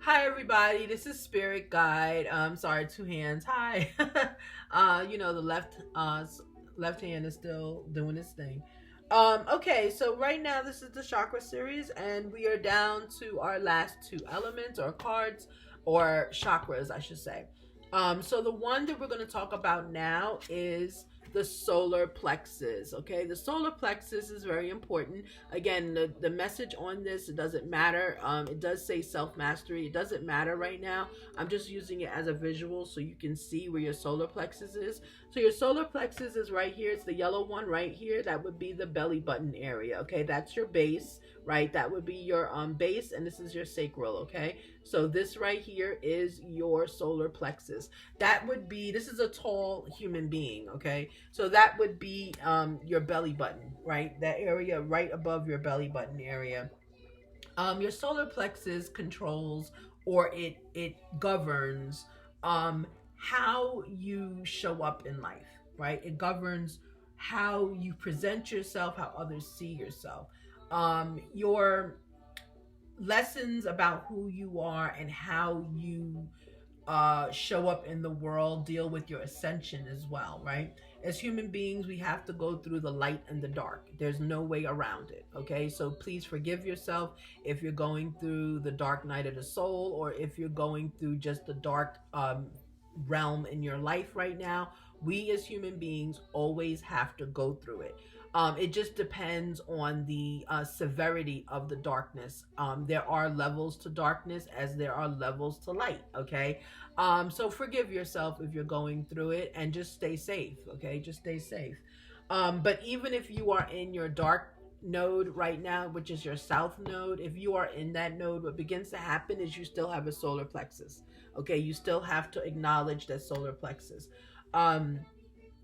Hi everybody, this is Spirit Guide. Sorry, two hands. Hi. The left hand is still doing its thing. Okay, so right now this is the chakra series, and we are down to our last two elements or cards or chakras, I should say. So the one that we're going to talk about now is the solar plexus. Okay, the solar plexus is very important. Again, the message on this, it doesn't matter. It does say self-mastery. It doesn't matter right now. I'm just using it as a visual so you can see where your solar plexus is. So your solar plexus is right here. It's the yellow one right here. That would be the belly button area. Okay, that's your base, right? That would be your base, and this is your sacral. Okay, so this right here is your solar plexus. That would be, this is a tall human being. Okay, so that would be your belly button, right? That area right above your belly button area. Your solar plexus controls, or it governs how you show up in life, right? It governs how you present yourself, how others see yourself. Your lessons about who you are and how you show up in the world deal with your ascension as well, right? As human beings, we have to go through the light and the dark. There's no way around it, okay? So please forgive yourself if you're going through the dark night of the soul, or if you're going through just the dark realm in your life right now. We as human beings always have to go through it. It just depends on the severity of the darkness. There are levels to darkness as there are levels to light, okay? So forgive yourself if you're going through it, and just stay safe, okay? Just stay safe. But even if you are in your dark node right now, which is your south node, if you are in that node, what begins to happen is you still have a solar plexus, okay? You still have to acknowledge that solar plexus. Um,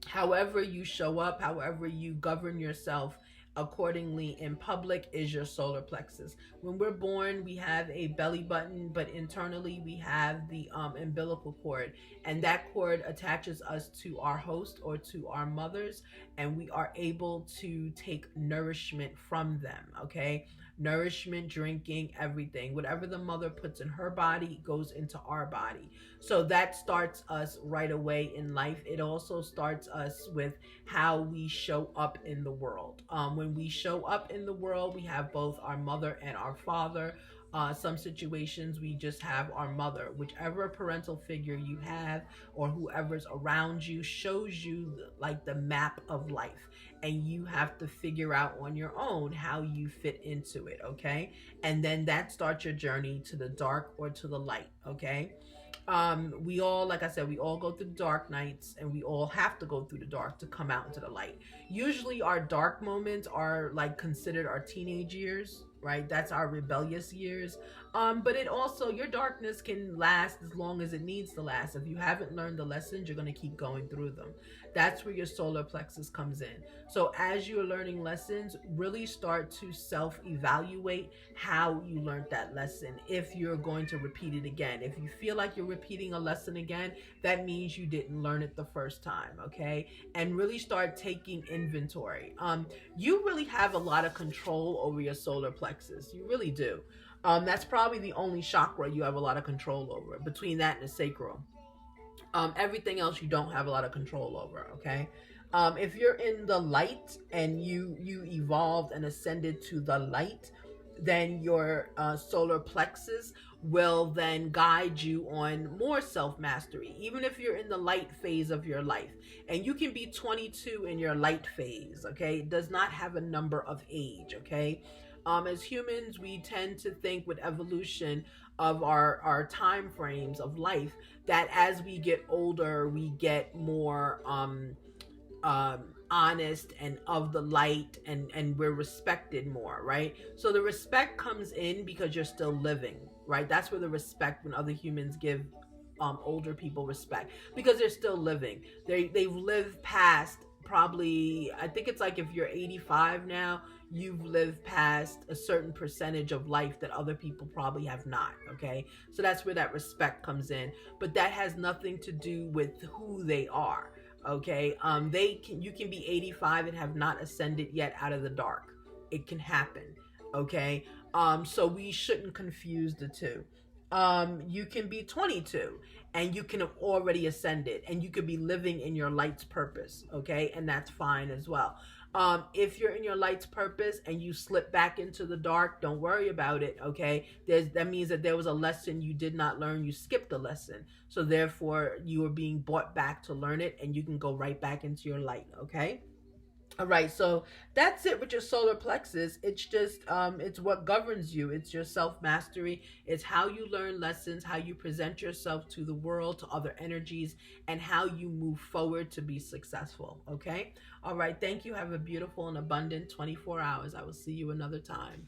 However you show up, however you govern yourself accordingly in public is your solar plexus. When we're born, we have a belly button, but internally we have the umbilical cord, and that cord attaches us to our host or to our mothers, and we are able to take nourishment from them, okay? Nourishment, drinking, everything. Whatever the mother puts in her body goes into our body. So that starts us right away in life. It also starts us with how we show up in the world. When we show up in the world, we have both our mother and our father. Some situations we just have our mother. Whichever parental figure you have or whoever's around you shows you like the map of life, and you have to figure out on your own how you fit into it, okay? And then that starts your journey to the dark or to the light, okay? We all, like I said, we all go through the dark nights, and we all have to go through the dark to come out into the light. Usually our dark moments are like considered our teenage years, right? That's our rebellious years. But it also, your darkness can last as long as it needs to last. If you haven't learned the lessons, you're going to keep going through them. That's where your solar plexus comes in. So as you're learning lessons, really start to self-evaluate how you learned that lesson. If you're going to repeat it again, if you feel like you're repeating a lesson again, that means you didn't learn it the first time, okay? And really start taking inventory. You really have a lot of control over your solar plexus. You really do. That's probably the only chakra you have a lot of control over, between that and the sacral. Everything else you don't have a lot of control over, okay? If you're in the light and you evolved and ascended to the light, then your solar plexus will then guide you on more self-mastery, even if you're in the light phase of your life. And you can be 22 in your light phase, okay? It does not have a number of age, okay? As humans, we tend to think with evolution of our time frames of life, that as we get older, we get more honest and of the light, and we're respected more, right? So the respect comes in because you're still living, right? That's where the respect, when other humans give older people respect, because they're still living. They've lived past, probably, I think it's like if you're 85 now, you've lived past a certain percentage of life that other people probably have not, okay? So that's where that respect comes in. But that has nothing to do with who they are, okay? You can be 85 and have not ascended yet out of the dark. It can happen, okay? So we shouldn't confuse the two. you can be 22 and you can have already ascended and you could be living in your light's purpose, okay? And that's fine as well. If you're in your light's purpose and you slip back into the dark, don't worry about it, okay? That means that there was a lesson you did not learn, you skipped a lesson. So therefore you are being brought back to learn it and you can go right back into your light, okay? All right, so that's it with your solar plexus. It's just it's what governs you. It's your self-mastery. It's how you learn lessons, how you present yourself to the world, to other energies, and how you move forward to be successful, okay? All right, thank you. Have a beautiful and abundant 24 hours. I will see you another time.